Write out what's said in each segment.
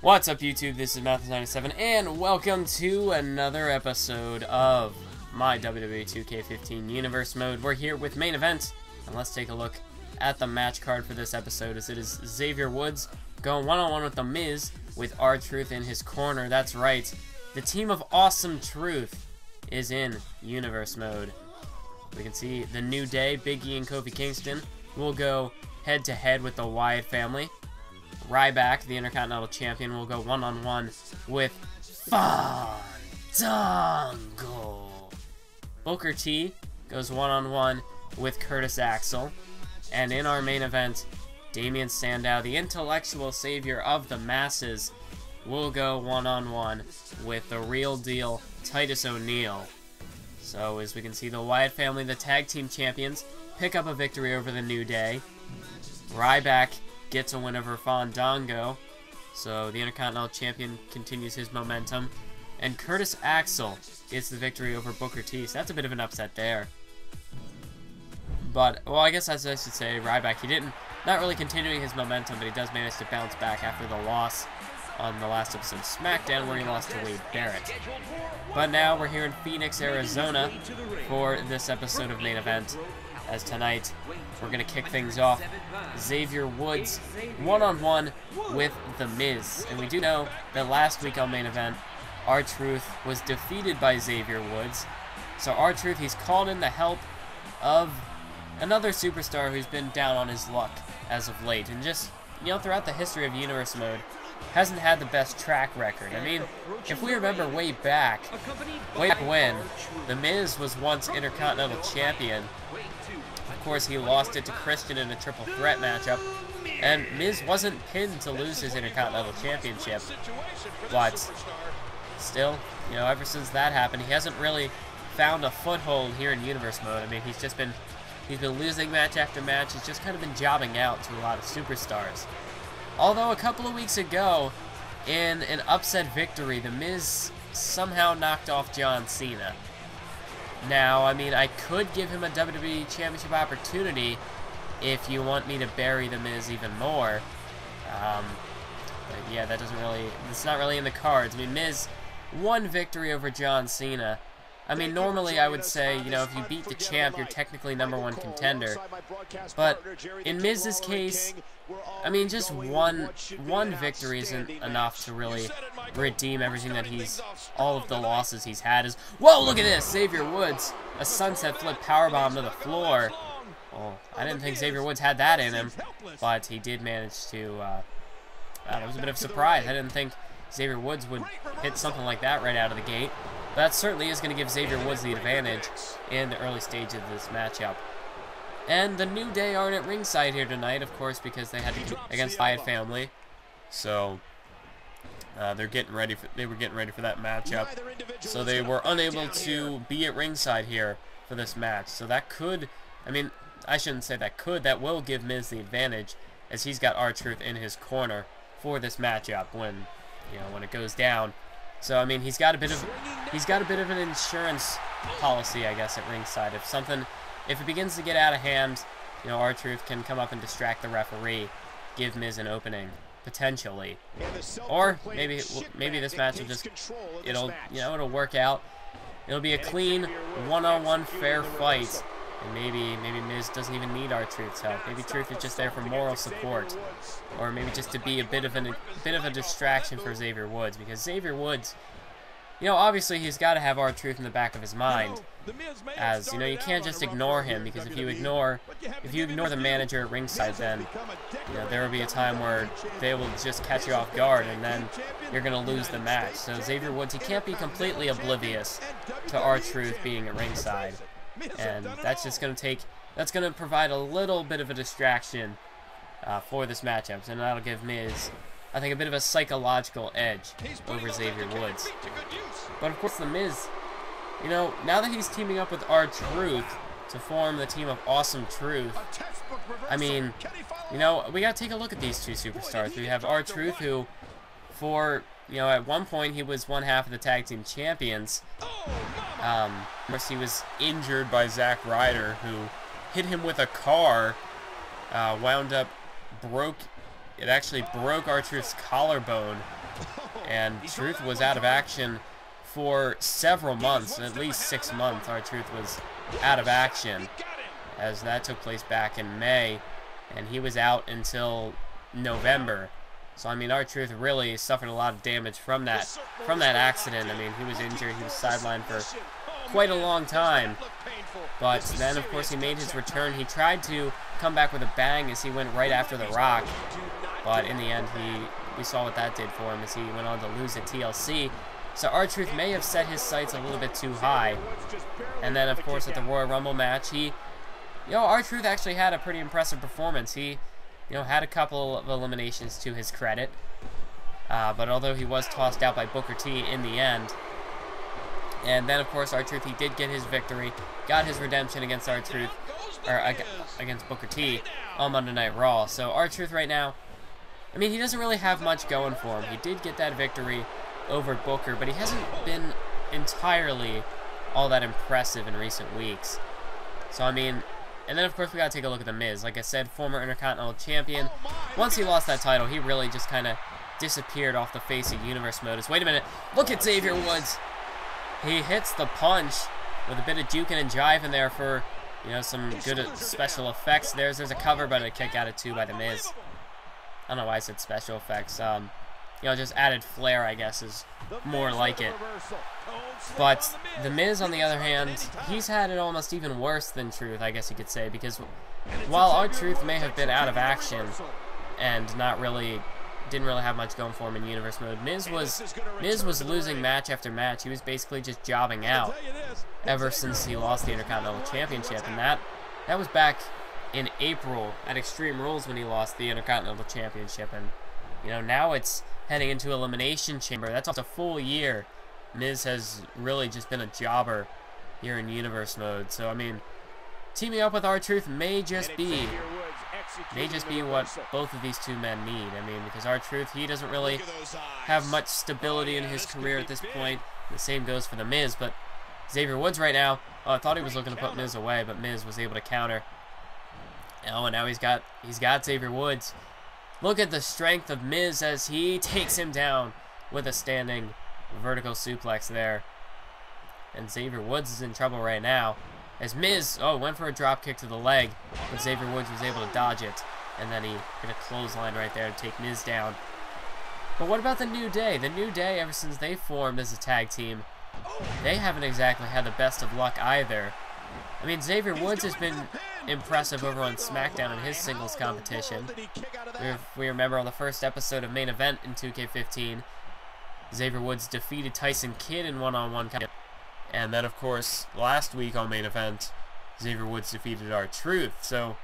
What's up, YouTube? This is Mathis97, and welcome to another episode of my WWE 2K15 Universe Mode. We're here with main event, and let's take a look at the match card for this episode, as it is Xavier Woods going one-on-one with The Miz, with R-Truth in his corner. That's right, the team of Awesome Truth is in Universe Mode. We can see the New Day, Big E and Kofi Kingston, will go head-to-head with the Wyatt family. Ryback, the Intercontinental Champion, will go one-on-one with Fandango. Booker T goes one-on-one with Curtis Axel. And in our main event, Damien Sandow, the intellectual savior of the masses, will go one-on-one with the real deal Titus O'Neil. So as we can see, the Wyatt family, the tag team champions, pick up a victory over the New Day. Ryback gets a win over Fandango, so the Intercontinental Champion continues his momentum. And Curtis Axel gets the victory over Booker T, so that's a bit of an upset there. But, well, I guess as I should say, Ryback, not really continuing his momentum, but he does manage to bounce back after the loss on the last episode of SmackDown, where he lost to Wade Barrett. But now we're here in Phoenix, Arizona for this episode of Main Event, as tonight we're going to kick things off. Xavier Woods one-on-one with The Miz. And we do know that last week on Main Event, R-Truth was defeated by Xavier Woods. So R-Truth, he's called in the help of another superstar who's been down on his luck as of late. And just, you know, throughout the history of Universe Mode, hasn't had the best track record. I mean, if we remember way back when, The Miz was once Intercontinental Champion. Of course, he lost it to Christian in a triple threat matchup, and Miz wasn't pinned to lose his Intercontinental Championship. But still, you know, ever since that happened, he hasn't really found a foothold here in Universe Mode. I mean, he's been losing match after match. He's just kind of been jobbing out to a lot of superstars. Although a couple of weeks ago, in an upset victory, The Miz somehow knocked off John Cena. Now, I mean, I could give him a WWE Championship opportunity if you want me to bury The Miz even more. But yeah, it's not really in the cards. I mean, Miz, one victory over John Cena. I mean, normally I would say, you know, if you beat the champ, you're technically #1 contender. But in Miz's case, I mean, just one victory isn't enough to really redeem everything that all of the losses he's had. Whoa, look at this! Xavier Woods, a sunset flip powerbomb to the floor. Well, I didn't think Xavier Woods had that in him, but he did manage to, that was a bit of a surprise. I didn't think Xavier Woods would hit something like that right out of the gate. That certainly is going to give Xavier Woods the advantage in the early stage of this matchup. And the New Day aren't at ringside here tonight, of course, because they had to compete against Wyatt family. So they were getting ready for that matchup. So they were unable to be at ringside here for this match. So that could, I mean, I shouldn't say that could, that will give Miz the advantage, as he's got R-Truth in his corner for this matchup when it goes down. So I mean, he's got a bit of an insurance policy, I guess, at ringside. If it begins to get out of hand, you know, R-Truth can come up and distract the referee, give Miz an opening potentially, or maybe this match will just it'll work out. It'll be a clean one-on-one fair fight, and maybe Miz doesn't even need R-Truth's help. Maybe Truth is just there for moral support, or maybe just to be a bit of a distraction for Xavier Woods, because Xavier Woods, you know, obviously he's got to have R-Truth in the back of his mind, as you know, you can't just ignore him, because if you ignore the manager at ringside, then there will be a time where they will just catch you off guard, and then you're gonna lose the match. So Xavier Woods, he can't be completely oblivious to R-Truth being at ringside. And that's going to provide a little bit of a distraction for this matchup, and that'll give Miz, I think, a bit of a psychological edge over Xavier Woods. But of course, The Miz, you know, now that he's teaming up with R-Truth to form the team of Awesome Truth, I mean, you know, we got to take a look at these two superstars. We have R-Truth, who, at one point he was one half of the tag team champions. Of course, he was injured by Zack Ryder, who hit him with a car, It actually broke R-Truth's collarbone And Truth was out of action for several months, at least 6 months. R-Truth was out of action, as that took place back in May, and he was out until November. So I mean, R-Truth really suffered a lot of damage from that accident. I mean, he was injured, he was sidelined for quite a long time. But then, of course, he made his return. He tried to come back with a bang as he went right after The Rock. But in the end, we saw what that did for him as he went on to lose at TLC. So R-Truth may have set his sights a little bit too high. And then, of course, at the Royal Rumble match, R-Truth actually had a pretty impressive performance. He, had a couple of eliminations to his credit. But although he was tossed out by Booker T in the end. And then, of course, R-Truth, he did get his victory, got his redemption against R-Truth, or against Booker T on Monday Night Raw. So R-Truth right now, I mean, he doesn't really have much going for him. He did get that victory over Booker, but he hasn't been entirely all that impressive in recent weeks. So, I mean, and then, of course, we got to take a look at The Miz. Like I said, former Intercontinental Champion. Once he lost that title, he really just kind of disappeared off the face of Universe Mode. Wait a minute. Look at Xavier Woods. He hits the punch with a bit of juking and jiving there for, some good special effects. There's a cover, but a kick out of 2 by The Miz. I don't know why I said special effects. Just added flair, I guess, is more like it. But The Miz, on the other hand, he's had it almost even worse than Truth, I guess you could say, because while R-Truth may have been out of action and didn't really have much going for him in Universe Mode, Miz was losing match after match. He was basically just jobbing out ever since he lost the Intercontinental Championship, and that was back in April at Extreme Rules when he lost the Intercontinental Championship, and now it's heading into Elimination Chamber. That's almost a full year. Miz has really just been a jobber here in Universe Mode. So I mean, teaming up with R-Truth may just be what both of these two men need. I mean, because R-Truth, he doesn't really have much stability in his career at this point. The same goes for The Miz, but Xavier Woods right now, I thought he was looking to put Miz away, but Miz was able to counter. And now he's got Xavier Woods. Look at the strength of Miz as he takes him down with a standing vertical suplex there. And Xavier Woods is in trouble right now, as Miz, went for a drop kick to the leg, but Xavier Woods was able to dodge it, and then he hit a clothesline right there to take Miz down. But what about the New Day? The New Day, ever since they formed as a tag team, they haven't exactly had the best of luck either. I mean, Xavier Woods has been impressive over on SmackDown in his singles competition. If we remember on the first episode of Main Event in 2K15, Xavier Woods defeated Tyson Kidd in one-on-one competition. And then, of course, last week on Main Event, Xavier Woods defeated R-Truth. So,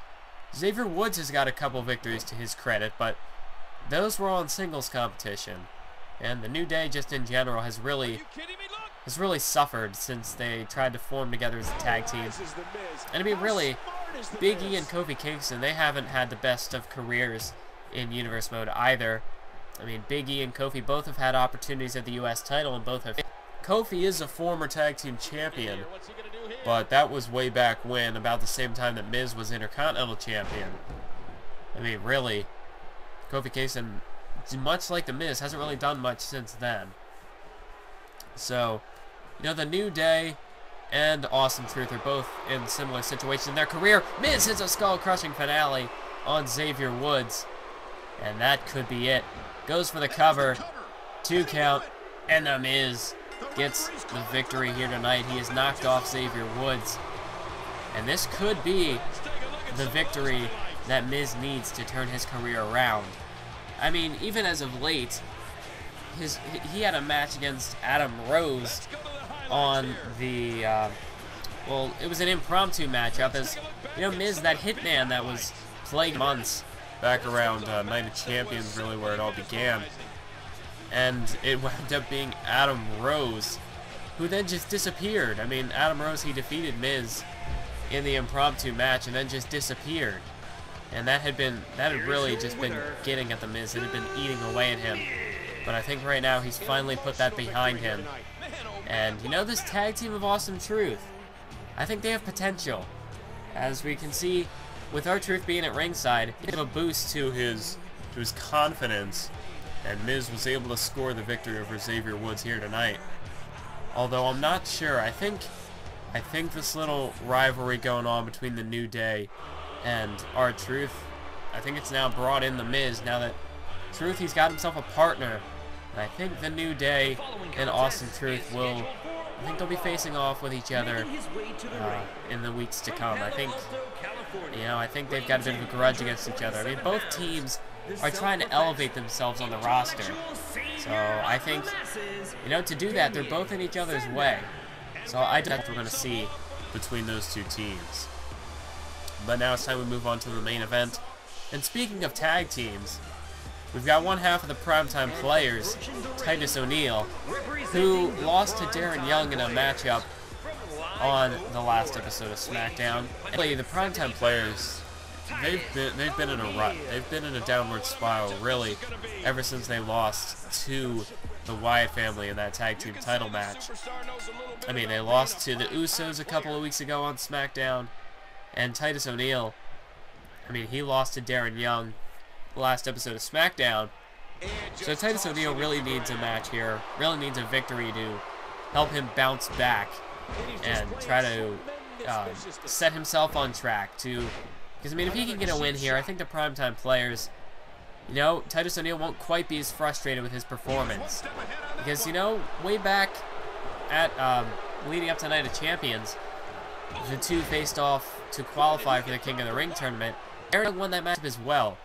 Xavier Woods has got a couple victories to his credit, but those were on singles competition. And the New Day, just in general, has really suffered since they tried to form together as a tag team. And I mean, really, Big E and Kofi Kingston, they haven't had the best of careers in Universe Mode either. I mean, Big E and Kofi both have had opportunities at the U.S. title, and both have. Kofi is a former tag team champion, but that was way back when, about the same time that Miz was Intercontinental Champion. I mean, really, Kofi Kingston, much like the Miz, hasn't really done much since then. So, the New Day and Awesome Truth are both in similar situations in their career. Miz hits a skull-crushing finale on Xavier Woods, and that could be it. Goes for the cover, 2 count, and the Miz gets the victory here tonight. He has knocked off Xavier Woods, and this could be the victory that Miz needs to turn his career around. I mean, even as of late, he had a match against Adam Rose on the, it was an impromptu matchup, as, Miz, that hitman that was plagued months back around Night of Champions, really where it all began. And it wound up being Adam Rose, who then just disappeared. I mean, Adam Rose, he defeated Miz in the impromptu match and then just disappeared. And that had really just been getting at the Miz. It had been eating away at him. But I think right now he's finally put that behind him. And, this tag team of Awesome Truth, I think they have potential. As we can see, with R-Truth being at ringside, give a boost to his confidence. And Miz was able to score the victory over Xavier Woods here tonight. Although I'm not sure. I think this little rivalry going on between the New Day and R-Truth, I think it's now brought in the Miz. Now that Truth, he's got himself a partner. And I think the New Day and Austin Truth will, I think they'll be facing off with each other in the weeks to come. I think, I think they've got a bit of a grudge against each other. I mean, both teams are trying to elevate themselves on the roster. So I think, to do that, they're both in each other's way. So I think we're going to see between those two teams. But now it's time we move on to the main event. And speaking of tag teams, we've got one half of the Primetime Players, Titus O'Neil, who lost to Darren Young in a matchup on the last episode of SmackDown. Really, the Primetime Players, they've been in a rut. They've been in a downward spiral, really, ever since they lost to the Wyatt family in that tag team title match. I mean, they lost to the Usos a couple of weeks ago on SmackDown, and Titus O'Neil, I mean, he lost to Darren Young last episode of SmackDown. So Titus O'Neil really needs a match here, really needs a victory to help him bounce back and try to set himself on track to, because I mean, if he can get a win here, I think the Primetime Players, Titus O'Neil won't quite be as frustrated with his performance, because way back at leading up to Night of Champions, the two faced off to qualify for the King of the Ring tournament. Darren Young won that matchup as well.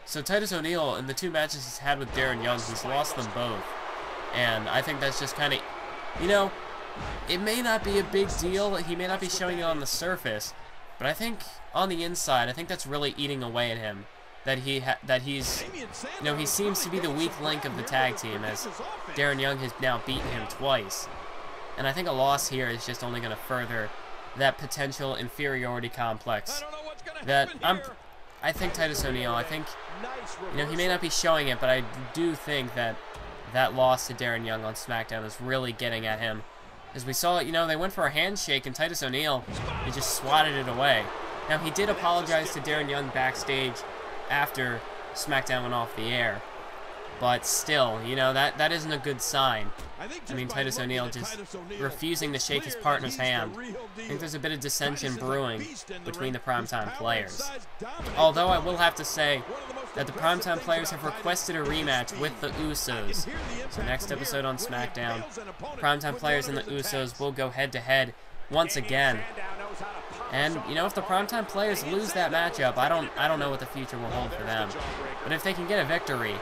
So Titus O'Neil, in the two matches he's had with Darren Young, he's lost them both. And I think that's just kind of, it may not be a big deal. He may not be showing it on the surface, but I think on the inside, I think that's really eating away at him. That he's, he seems to be the weak link of the tag team, as Darren Young has now beaten him twice. And I think a loss here is just only going to further that potential inferiority complex. I think Titus O'Neil, I think, he may not be showing it, but I do think that that loss to Darren Young on SmackDown is really getting at him. As we saw, they went for a handshake, and Titus O'Neil, he just swatted it away. Now, he did apologize to Darren Young backstage after SmackDown went off the air. But still, that isn't a good sign. I mean, Titus O'Neil just refusing to shake his partner's hand. I think there's a bit of dissension brewing between the Primetime Players. Although I will have to say that the Primetime Players have requested a rematch with the Usos. So next episode on SmackDown, Primetime Players and the Usos will go head-to-head once again. And, if the Primetime Players lose that matchup, I don't know what the future will hold for them. But if they can get a victory,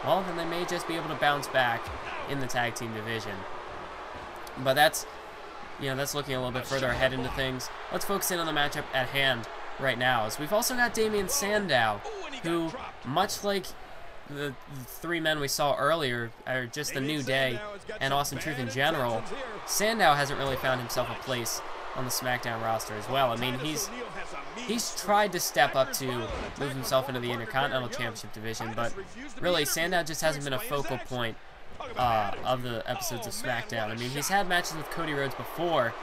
well, then they may just be able to bounce back in the tag team division. But that's looking a little bit further ahead into things. Let's focus in on the matchup at hand right now. As we've also got Damien Sandow, who, much like the three men we saw earlier, are just the New Day and Austin Truth in general, Sandow hasn't really found himself a place on the SmackDown roster as well. I mean, he's tried to step up to move himself into the Intercontinental Championship division, but really, Sandow just hasn't been a focal point of the episodes of SmackDown. I mean, he's had matches with Cody Rhodes before.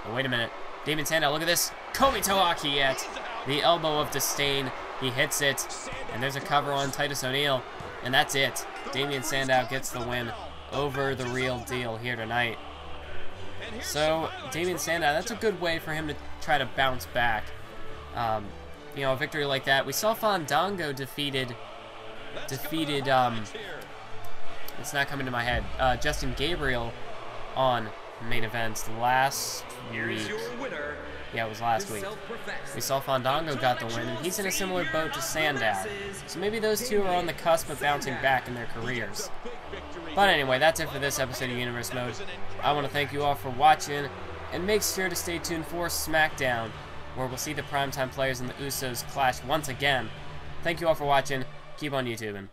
Oh, wait a minute. Damien Sandow, look at this. Komi Toaki at the elbow of disdain. He hits it, and there's a cover on Titus O'Neil, and that's it. Damien Sandow gets the win over the Real Deal here tonight. So, Damien Sandow, that's a good way for him to try to bounce back. A victory like that. We saw Fandango defeated, it's not coming to my head, Justin Gabriel on main events last week. Yeah, it was last week. We saw Fandango got the win, and he's in a similar boat to Sandow. So maybe those two are on the cusp of bouncing back in their careers. But anyway, that's it for this episode of Universe Mode. I want to thank you all for watching, and make sure to stay tuned for SmackDown, where we'll see the Primetime Players and the Usos clash once again. Thank you all for watching. Keep on YouTubing.